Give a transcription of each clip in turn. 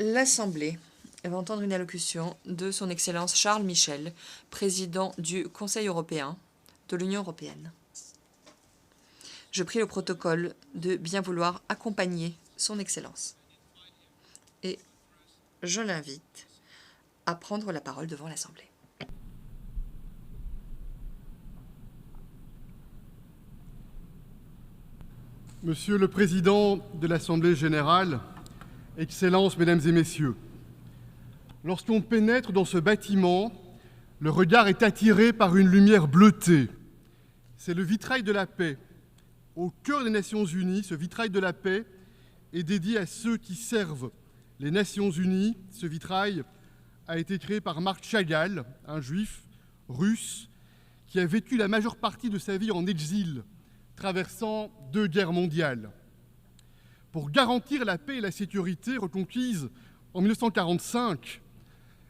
L'Assemblée va entendre une allocution de son Excellence Charles Michel, président du Conseil européen de l'Union européenne. Je prie le protocole de bien vouloir accompagner son Excellence. Et je l'invite à prendre la parole devant l'Assemblée. Monsieur le Président de l'Assemblée générale, Excellences, Mesdames et Messieurs, lorsqu'on pénètre dans ce bâtiment, le regard est attiré par une lumière bleutée. C'est le vitrail de la paix. Au cœur des Nations Unies, ce vitrail de la paix est dédié à ceux qui servent les Nations Unies. Ce vitrail a été créé par Marc Chagall, un juif russe qui a vécu la majeure partie de sa vie en exil, traversant 2 guerres mondiales. Pour garantir la paix et la sécurité reconquises en 1945,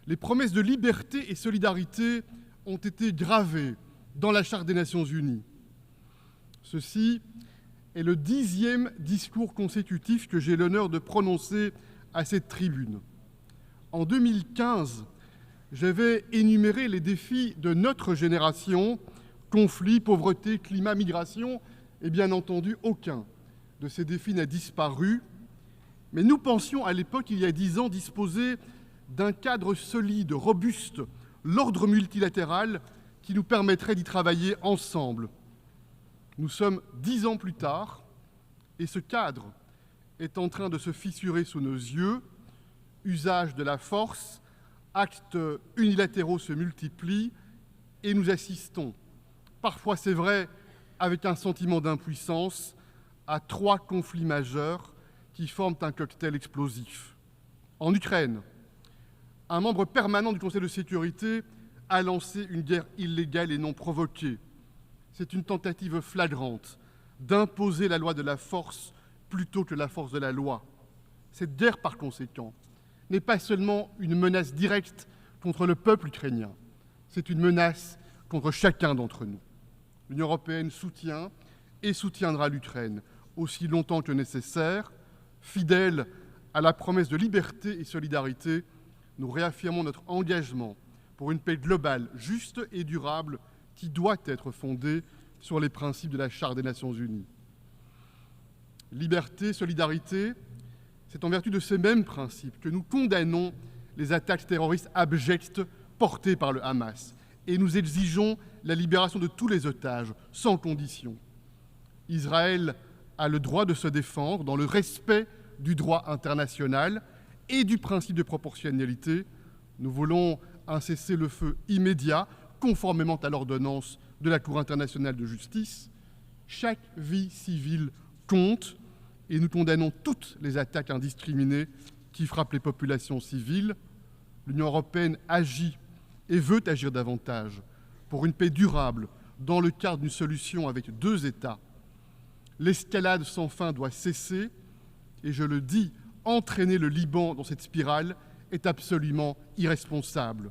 les promesses de liberté et solidarité ont été gravées dans la Charte des Nations Unies. Ceci est le 10e discours consécutif que j'ai l'honneur de prononcer à cette tribune. En 2015, j'avais énuméré les défis de notre génération, conflits, pauvreté, climat, migration, et bien entendu, aucun de ces défis n'a disparu. Mais nous pensions à l'époque, il y a 10 ans, disposer d'un cadre solide, robuste, l'ordre multilatéral qui nous permettrait d'y travailler ensemble. Nous sommes 10 ans plus tard et ce cadre est en train de se fissurer sous nos yeux. Usage de la force, actes unilatéraux se multiplient et nous assistons, parfois c'est vrai, avec un sentiment d'impuissance, à 3 conflits majeurs qui forment un cocktail explosif. En Ukraine, un membre permanent du Conseil de sécurité a lancé une guerre illégale et non provoquée. C'est une tentative flagrante d'imposer la loi de la force plutôt que la force de la loi. Cette guerre, par conséquent, n'est pas seulement une menace directe contre le peuple ukrainien, c'est une menace contre chacun d'entre nous. L'Union européenne soutient et soutiendra l'Ukraine aussi longtemps que nécessaire. Fidèle à la promesse de liberté et solidarité, nous réaffirmons notre engagement pour une paix globale, juste et durable qui doit être fondée sur les principes de la Charte des Nations Unies. Liberté, solidarité, c'est en vertu de ces mêmes principes que nous condamnons les attaques terroristes abjectes portées par le Hamas et nous exigeons la libération de tous les otages, sans condition. Israël a le droit de se défendre dans le respect du droit international et du principe de proportionnalité. Nous voulons un cessez-le-feu immédiat, conformément à l'ordonnance de la Cour internationale de justice. Chaque vie civile compte et nous condamnons toutes les attaques indiscriminées qui frappent les populations civiles. L'Union européenne agit et veut agir davantage pour une paix durable dans le cadre d'une solution avec 2 États. L'escalade sans fin doit cesser et je le dis, entraîner le Liban dans cette spirale est absolument irresponsable.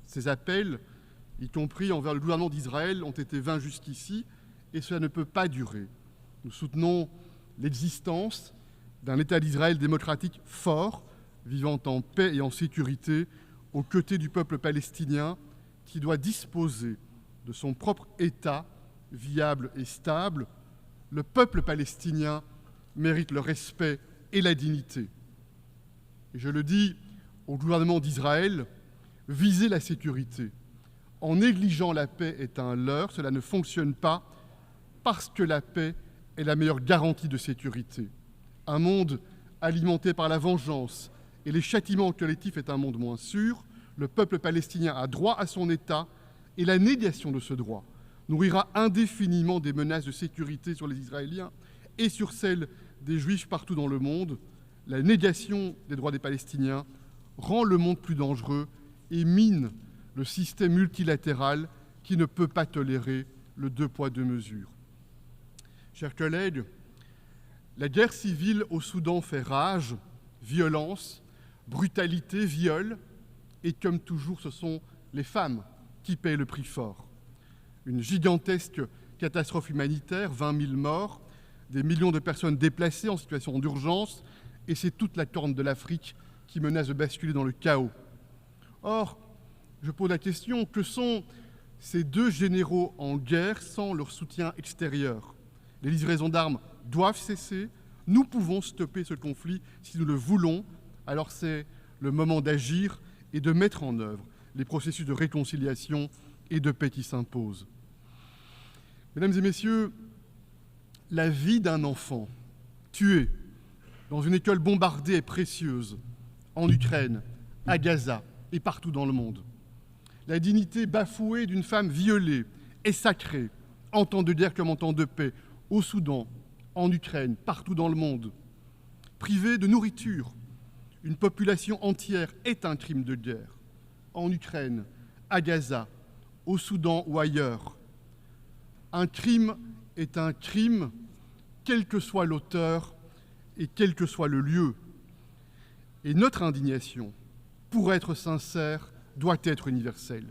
Ces appels, y compris envers le gouvernement d'Israël, ont été vains jusqu'ici et cela ne peut pas durer. Nous soutenons l'existence d'un État d'Israël démocratique fort, vivant en paix et en sécurité, aux côtés du peuple palestinien qui doit disposer de son propre État viable et stable. Le peuple palestinien mérite le respect et la dignité. Et je le dis au gouvernement d'Israël, viser la sécurité en négligeant la paix est un leurre, cela ne fonctionne pas parce que la paix est la meilleure garantie de sécurité. Un monde alimenté par la vengeance et les châtiments collectifs est un monde moins sûr. Le peuple palestinien a droit à son État et la négation de ce droit nourrira indéfiniment des menaces de sécurité sur les Israéliens et sur celles des Juifs partout dans le monde. La négation des droits des Palestiniens rend le monde plus dangereux et mine le système multilatéral qui ne peut pas tolérer le 2 poids 2 mesures. Chers collègues, la guerre civile au Soudan fait rage, violence, brutalité, viol, et comme toujours, ce sont les femmes qui paient le prix fort. Une gigantesque catastrophe humanitaire, 20 000 morts, des millions de personnes déplacées en situation d'urgence, et c'est toute la corne de l'Afrique qui menace de basculer dans le chaos. Or, je pose la question, que sont ces deux généraux en guerre sans leur soutien extérieur? Les livraisons d'armes doivent cesser. Nous pouvons stopper ce conflit si nous le voulons. Alors c'est le moment d'agir et de mettre en œuvre les processus de réconciliation et de paix qui s'imposent. Mesdames et messieurs, la vie d'un enfant tué dans une école bombardée est précieuse, en Ukraine, à Gaza et partout dans le monde. La dignité bafouée d'une femme violée est sacrée, en temps de guerre comme en temps de paix, au Soudan, en Ukraine, partout dans le monde. Privée de nourriture, une population entière est un crime de guerre, en Ukraine, à Gaza, au Soudan ou ailleurs. Un crime est un crime, quel que soit l'auteur et quel que soit le lieu. Et notre indignation, pour être sincère, doit être universelle.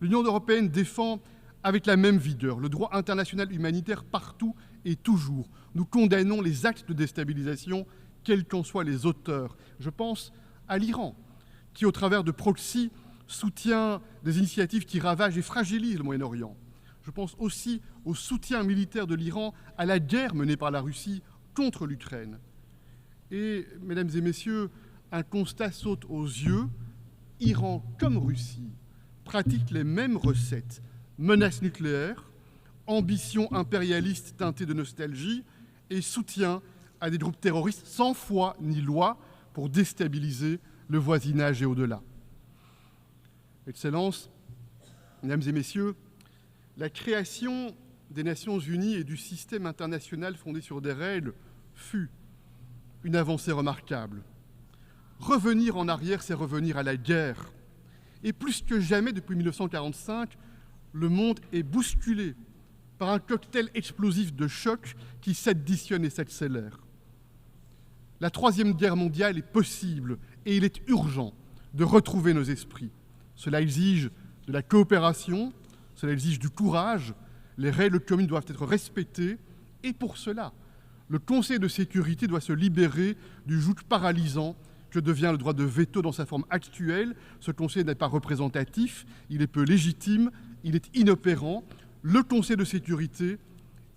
L'Union européenne défend avec la même vigueur le droit international humanitaire partout et toujours. Nous condamnons les actes de déstabilisation, quels qu'en soient les auteurs. Je pense à l'Iran, qui, au travers de proxy, soutient des initiatives qui ravagent et fragilisent le Moyen-Orient. Je pense aussi au soutien militaire de l'Iran à la guerre menée par la Russie contre l'Ukraine. Et, mesdames et messieurs, un constat saute aux yeux. Iran comme Russie pratiquent les mêmes recettes, menaces nucléaires, ambition impérialiste teintée de nostalgie et soutien à des groupes terroristes sans foi ni loi pour déstabiliser le voisinage et au-delà. Excellences, mesdames et messieurs, la création des Nations Unies et du système international fondé sur des règles fut une avancée remarquable. Revenir en arrière, c'est revenir à la guerre. Et plus que jamais, depuis 1945, le monde est bousculé par un cocktail explosif de chocs qui s'additionne et s'accélère. La Troisième Guerre mondiale est possible et il est urgent de retrouver nos esprits. Cela exige de la coopération, cela exige du courage, les règles communes doivent être respectées et pour cela, le Conseil de sécurité doit se libérer du joug paralysant que devient le droit de veto dans sa forme actuelle. Ce Conseil n'est pas représentatif, il est peu légitime, il est inopérant. Le Conseil de sécurité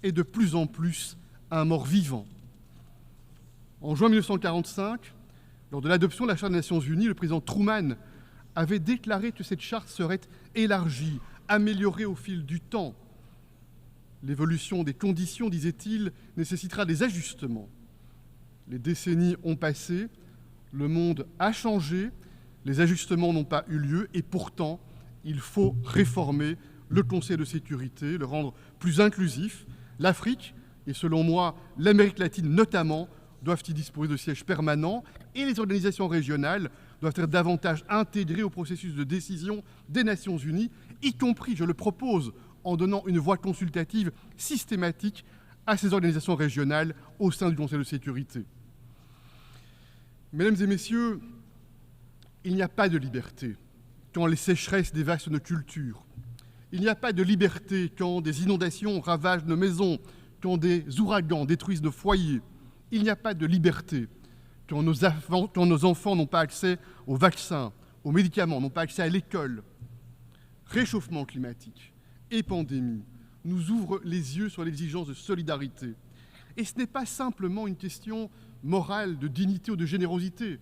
est de plus en plus un mort-vivant. En juin 1945, lors de l'adoption de la Charte des Nations Unies, le président Truman avait déclaré que cette charte serait élargie, améliorée au fil du temps. L'évolution des conditions, disait-il, nécessitera des ajustements. Les décennies ont passé, le monde a changé, les ajustements n'ont pas eu lieu et pourtant, il faut réformer le Conseil de sécurité, le rendre plus inclusif. L'Afrique, et selon moi l'Amérique latine notamment, doivent y disposer de sièges permanents et les organisations régionales doivent être davantage intégrées au processus de décision des Nations Unies, y compris, je le propose, en donnant une voix consultative systématique à ces organisations régionales au sein du Conseil de sécurité. Mesdames et messieurs, il n'y a pas de liberté quand les sécheresses dévastent nos cultures. Il n'y a pas de liberté quand des inondations ravagent nos maisons, quand des ouragans détruisent nos foyers. Il n'y a pas de liberté quand nos enfants n'ont pas accès aux vaccins, aux médicaments, n'ont pas accès à l'école. Réchauffement climatique et pandémie nous ouvrent les yeux sur l'exigence de solidarité. Et ce n'est pas simplement une question morale, de dignité ou de générosité.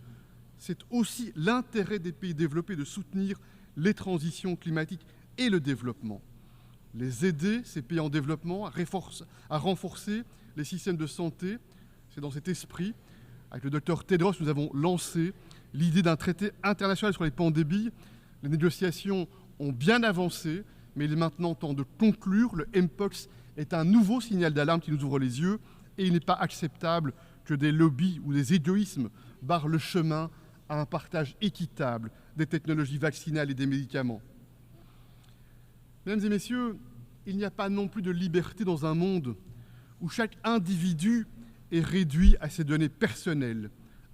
C'est aussi l'intérêt des pays développés de soutenir les transitions climatiques et le développement. Les aider, ces pays en développement, à renforcer les systèmes de santé. C'est dans cet esprit, avec le docteur Tedros, nous avons lancé l'idée d'un traité international sur les pandémies. Les négociations ont bien avancé, mais il est maintenant temps de conclure. Le Mpox est un nouveau signal d'alarme qui nous ouvre les yeux et il n'est pas acceptable que des lobbies ou des égoïsmes barrent le chemin à un partage équitable des technologies vaccinales et des médicaments. Mesdames et messieurs, il n'y a pas non plus de liberté dans un monde où chaque individu est réduit à ses données personnelles,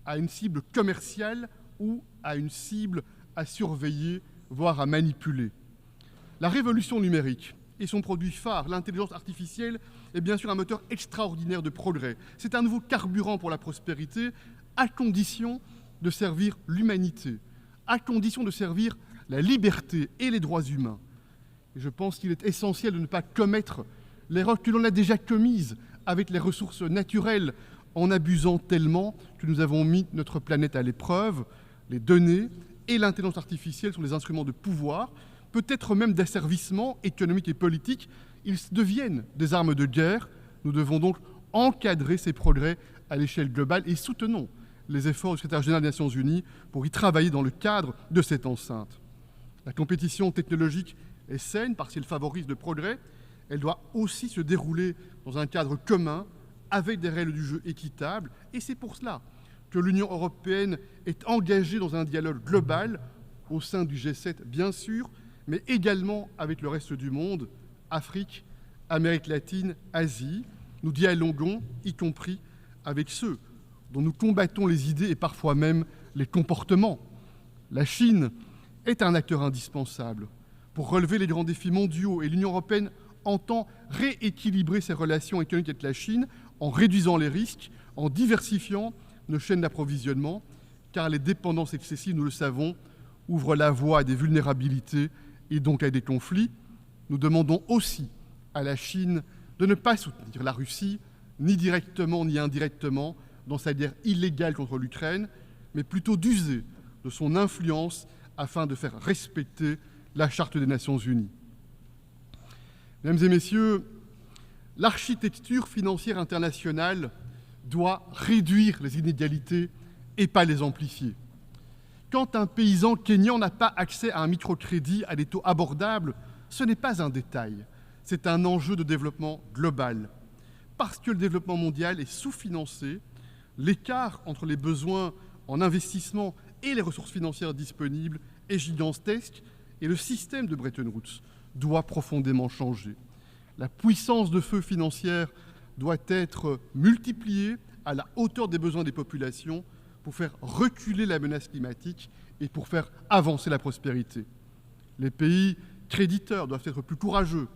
à une cible commerciale ou à une cible à surveiller, voire à manipuler. La révolution numérique et son produit phare, l'intelligence artificielle, est bien sûr un moteur extraordinaire de progrès. C'est un nouveau carburant pour la prospérité, à condition de servir l'humanité, à condition de servir la liberté et les droits humains. Et je pense qu'il est essentiel de ne pas commettre l'erreur que l'on a déjà commise avec les ressources naturelles, en abusant tellement que nous avons mis notre planète à l'épreuve. Les données et l'intelligence artificielle sont des instruments de pouvoir, peut-être même d'asservissement économique et politique. Ils deviennent des armes de guerre. Nous devons donc encadrer ces progrès à l'échelle globale et soutenons les efforts du secrétaire général des Nations Unies pour y travailler dans le cadre de cette enceinte. La compétition technologique est saine parce qu'elle favorise le progrès. Elle doit aussi se dérouler dans un cadre commun avec des règles du jeu équitables. Et c'est pour cela que l'Union européenne est engagée dans un dialogue global au sein du G7, bien sûr, mais également avec le reste du monde, Afrique, Amérique latine, Asie. Nous dialoguons, y compris avec ceux dont nous combattons les idées et parfois même les comportements. La Chine est un acteur indispensable pour relever les grands défis mondiaux et l'Union européenne entend rééquilibrer ses relations économiques avec la Chine en réduisant les risques, en diversifiant nos chaînes d'approvisionnement, car les dépendances excessives, nous le savons, ouvrent la voie à des vulnérabilités et donc à des conflits. Nous demandons aussi à la Chine de ne pas soutenir la Russie, ni directement ni indirectement, dans sa guerre illégale contre l'Ukraine, mais plutôt d'user de son influence afin de faire respecter la Charte des Nations Unies. Mesdames et messieurs, l'architecture financière internationale doit réduire les inégalités et pas les amplifier. Quand un paysan kényan n'a pas accès à un microcrédit à des taux abordables, ce n'est pas un détail, c'est un enjeu de développement global. Parce que le développement mondial est sous-financé, l'écart entre les besoins en investissement et les ressources financières disponibles est gigantesque et le système de Bretton Woods doit profondément changer. La puissance de feu financière doit être multipliée à la hauteur des besoins des populations pour faire reculer la menace climatique et pour faire avancer la prospérité. Les pays créditeurs doivent être plus courageux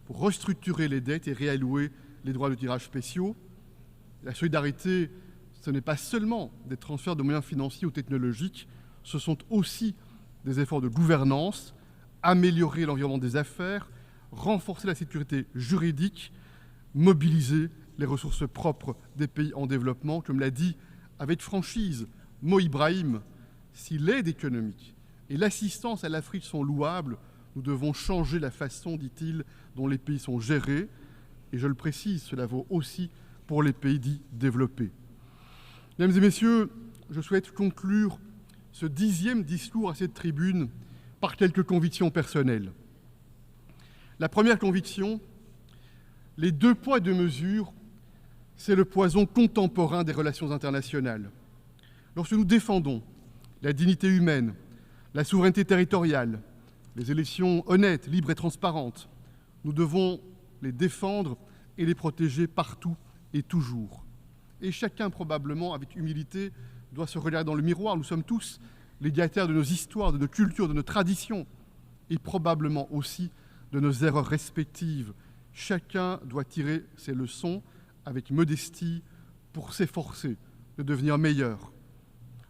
pour restructurer les dettes et réallouer les droits de tirage spéciaux. La solidarité, ce n'est pas seulement des transferts de moyens financiers ou technologiques, ce sont aussi des efforts de gouvernance, améliorer l'environnement des affaires, renforcer la sécurité juridique, mobiliser les ressources propres des pays en développement. Comme l'a dit avec franchise Mo Ibrahim, si l'aide économique et l'assistance à l'Afrique sont louables, nous devons changer la façon, dit-il, dont les pays sont gérés. Et je le précise, cela vaut aussi pour les pays dits développés. Mesdames et messieurs, je souhaite conclure ce 10e discours à cette tribune par quelques convictions personnelles. La première conviction, les 2 poids 2 mesures, c'est le poison contemporain des relations internationales. Lorsque nous défendons la dignité humaine, la souveraineté territoriale, les élections honnêtes, libres et transparentes, nous devons les défendre et les protéger partout et toujours. Et chacun, probablement, avec humilité, doit se regarder dans le miroir. Nous sommes tous légataires de nos histoires, de nos cultures, de nos traditions, et probablement aussi de nos erreurs respectives. Chacun doit tirer ses leçons avec modestie pour s'efforcer de devenir meilleur.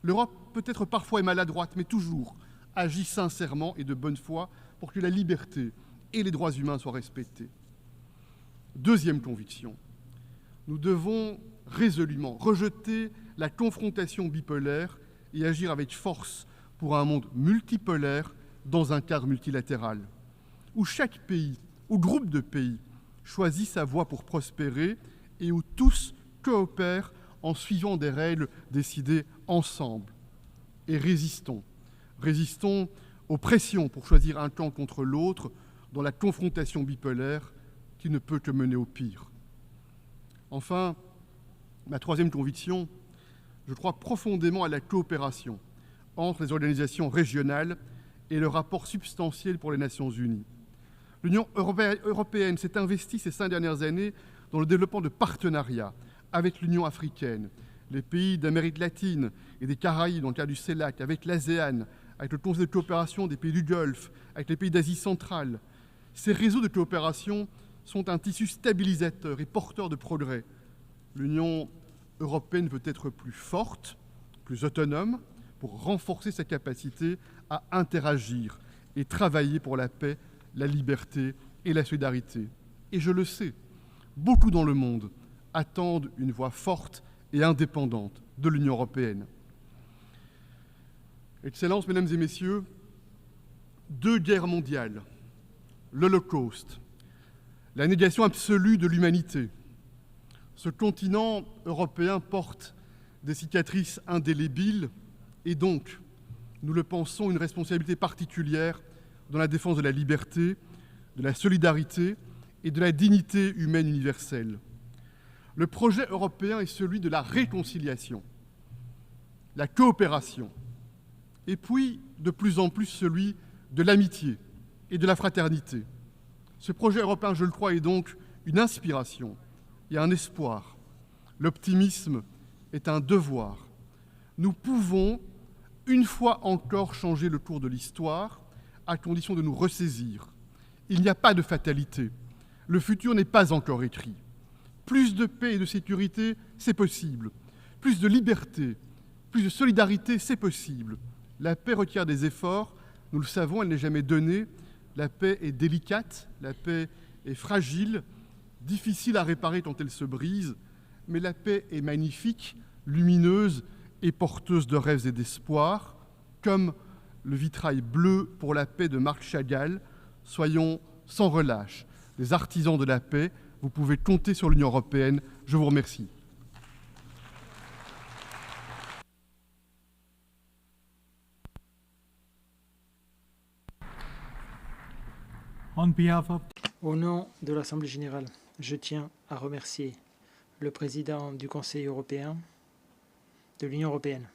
L'Europe peut-être parfois est maladroite, mais toujours agit sincèrement et de bonne foi pour que la liberté et les droits humains soient respectés. Deuxième conviction, nous devons résolument rejeter la confrontation bipolaire et agir avec force pour un monde multipolaire dans un cadre multilatéral, où chaque pays ou groupe de pays choisit sa voie pour prospérer et où tous coopèrent en suivant des règles décidées ensemble. Et résistons aux pressions pour choisir un camp contre l'autre dans la confrontation bipolaire qui ne peut que mener au pire. Enfin, ma troisième conviction, je crois profondément à la coopération entre les organisations régionales et le rapport substantiel pour les Nations Unies. L'Union européenne s'est investie ces 5 dernières années dans le développement de partenariats avec l'Union africaine, les pays d'Amérique latine et des Caraïbes dans le cadre du CELAC, avec l'ASEAN, avec le Conseil de coopération des pays du Golfe, avec les pays d'Asie centrale. Ces réseaux de coopération sont un tissu stabilisateur et porteur de progrès. L'Union européenne veut être plus forte, plus autonome, pour renforcer sa capacité à interagir et travailler pour la paix, la liberté et la solidarité. Et je le sais, beaucoup dans le monde attendent une voix forte et indépendante de l'Union européenne. Excellences, Mesdames et Messieurs, 2 guerres mondiales, l'Holocauste, la négation absolue de l'humanité. Ce continent européen porte des cicatrices indélébiles et donc, nous le pensons, une responsabilité particulière dans la défense de la liberté, de la solidarité et de la dignité humaine universelle. Le projet européen est celui de la réconciliation, la coopération, et puis de plus en plus celui de l'amitié et de la fraternité. Ce projet européen, je le crois, est donc une inspiration et un espoir. L'optimisme est un devoir. Nous pouvons, une fois encore, changer le cours de l'histoire, à condition de nous ressaisir. Il n'y a pas de fatalité. Le futur n'est pas encore écrit. Plus de paix et de sécurité, c'est possible. Plus de liberté, plus de solidarité, c'est possible. La paix requiert des efforts. Nous le savons, elle n'est jamais donnée. La paix est délicate, la paix est fragile, difficile à réparer quand elle se brise, mais la paix est magnifique, lumineuse et porteuse de rêves et d'espoir, comme le vitrail bleu pour la paix de Marc Chagall. Soyons sans relâche des artisans de la paix. Vous pouvez compter sur l'Union européenne. Je vous remercie. Au nom de l'Assemblée générale, je tiens à remercier le président du Conseil européen, de l'Union européenne,